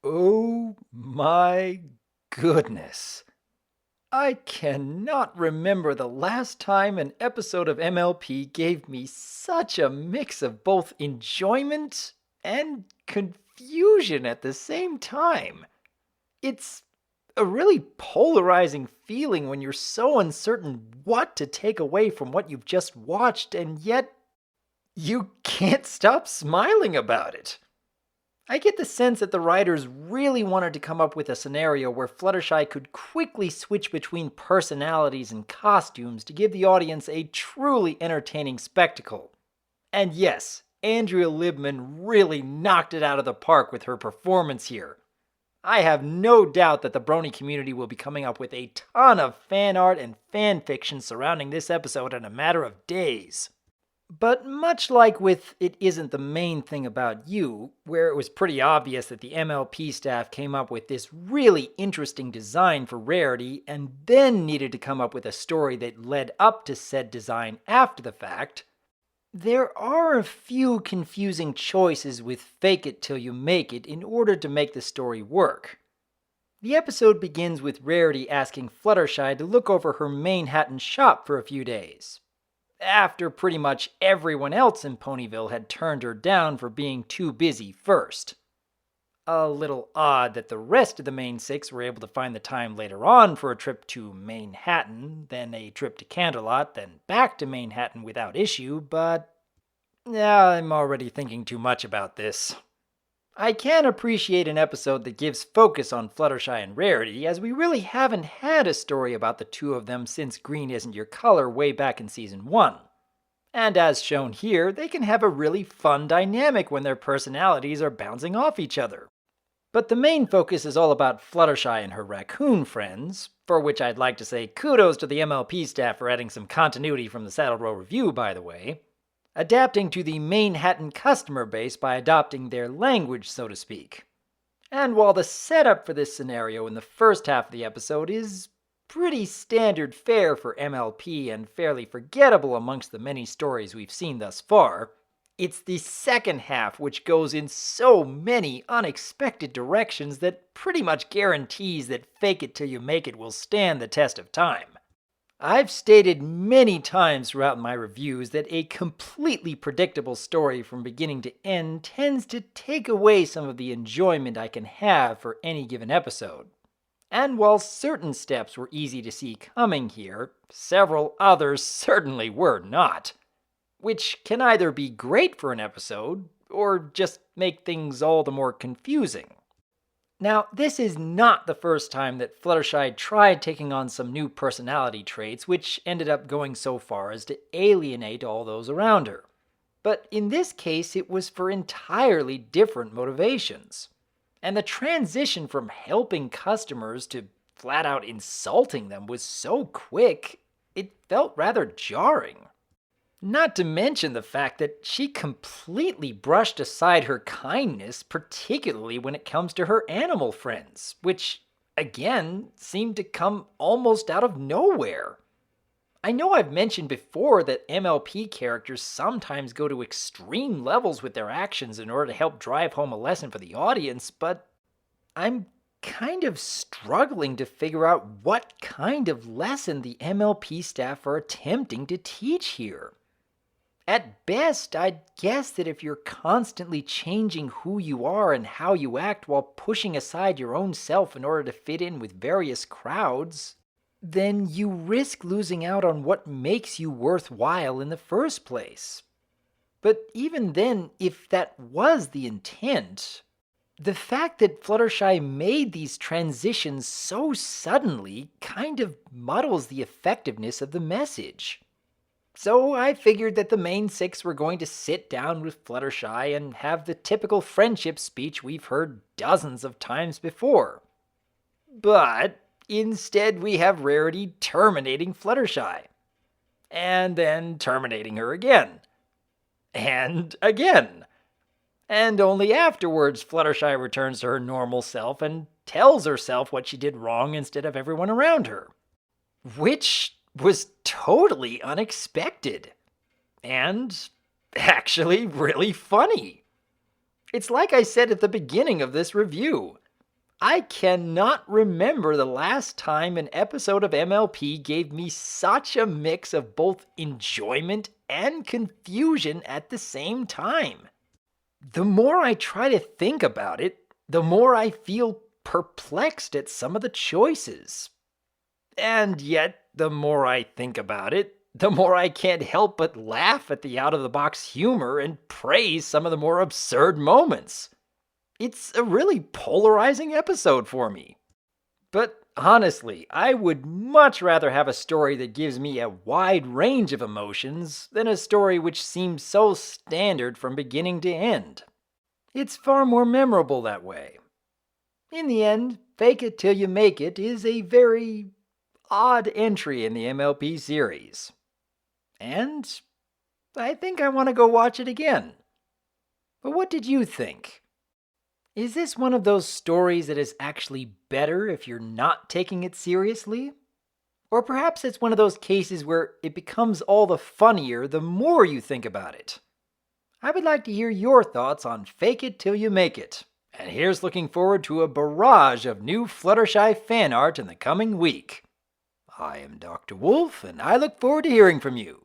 Oh my goodness. I cannot remember the last time an episode of MLP gave me such a mix of both enjoyment and confusion at the same time. It's a really polarizing feeling when you're so uncertain what to take away from what you've just watched, and yet you can't stop smiling about it. I get the sense that the writers really wanted to come up with a scenario where Fluttershy could quickly switch between personalities and costumes to give the audience a truly entertaining spectacle. And yes, Andrea Libman really knocked it out of the park with her performance here. I have no doubt that the Brony community will be coming up with a ton of fan art and fan fiction surrounding this episode in a matter of days. But much like with It Isn't the Main Thing About You, where it was pretty obvious that the MLP staff came up with this really interesting design for Rarity and then needed to come up with a story that led up to said design after the fact, there are a few confusing choices with Fake It Till You Make It in order to make the story work. The episode begins with Rarity asking Fluttershy to look over her Manhattan shop for a few days, after pretty much everyone else in Ponyville had turned her down for being too busy first. A little odd that the rest of the main six were able to find the time later on for a trip to Manhattan, then a trip to Canterlot, then back to Manhattan without issue, but I'm already thinking too much about this. I can appreciate an episode that gives focus on Fluttershy and Rarity, as we really haven't had a story about the two of them since Green Isn't Your Color way back in Season 1. And as shown here, they can have a really fun dynamic when their personalities are bouncing off each other. But the main focus is all about Fluttershy and her raccoon friends, for which I'd like to say kudos to the MLP staff for adding some continuity from the Saddle Row Review, by the way, adapting to the Manhattan customer base by adopting their language, so to speak. And while the setup for this scenario in the first half of the episode is pretty standard fare for MLP and fairly forgettable amongst the many stories we've seen thus far, it's the second half which goes in so many unexpected directions that pretty much guarantees that Fake It Till You Make It will stand the test of time. I've stated many times throughout my reviews that a completely predictable story from beginning to end tends to take away some of the enjoyment I can have for any given episode. And while certain steps were easy to see coming here, several others certainly were not. Which can either be great for an episode, or just make things all the more confusing. Now, this is not the first time that Fluttershy tried taking on some new personality traits, which ended up going so far as to alienate all those around her. But in this case, it was for entirely different motivations. And the transition from helping customers to flat out insulting them was so quick, it felt rather jarring. Not to mention the fact that she completely brushed aside her kindness, particularly when it comes to her animal friends, which, again, seemed to come almost out of nowhere. I know I've mentioned before that MLP characters sometimes go to extreme levels with their actions in order to help drive home a lesson for the audience, but I'm kind of struggling to figure out what kind of lesson the MLP staff are attempting to teach here. At best, I'd guess that if you're constantly changing who you are and how you act while pushing aside your own self in order to fit in with various crowds, then you risk losing out on what makes you worthwhile in the first place. But even then, if that was the intent, the fact that Fluttershy made these transitions so suddenly kind of muddles the effectiveness of the message. So I figured that the main six were going to sit down with Fluttershy and have the typical friendship speech we've heard dozens of times before. But instead we have Rarity terminating Fluttershy. And then terminating her again. And again. And only afterwards Fluttershy returns to her normal self and tells herself what she did wrong instead of everyone around her. Which was totally unexpected. And actually really funny. It's like I said at the beginning of this review. I cannot remember the last time an episode of MLP gave me such a mix of both enjoyment and confusion at the same time. The more I try to think about it, the more I feel perplexed at some of the choices. And yet, the more I think about it, the more I can't help but laugh at the out-of-the-box humor and praise some of the more absurd moments. It's a really polarizing episode for me. But honestly, I would much rather have a story that gives me a wide range of emotions than a story which seems so standard from beginning to end. It's far more memorable that way. In the end, Fake It Till You Make It is a very odd entry in the MLP series. And I think I want to go watch it again. But what did you think? Is this one of those stories that is actually better if you're not taking it seriously? Or perhaps it's one of those cases where it becomes all the funnier the more you think about it. I would like to hear your thoughts on Fake It Till You Make It. And here's looking forward to a barrage of new Fluttershy fan art in the coming week. I am Dr. Wolf, and I look forward to hearing from you.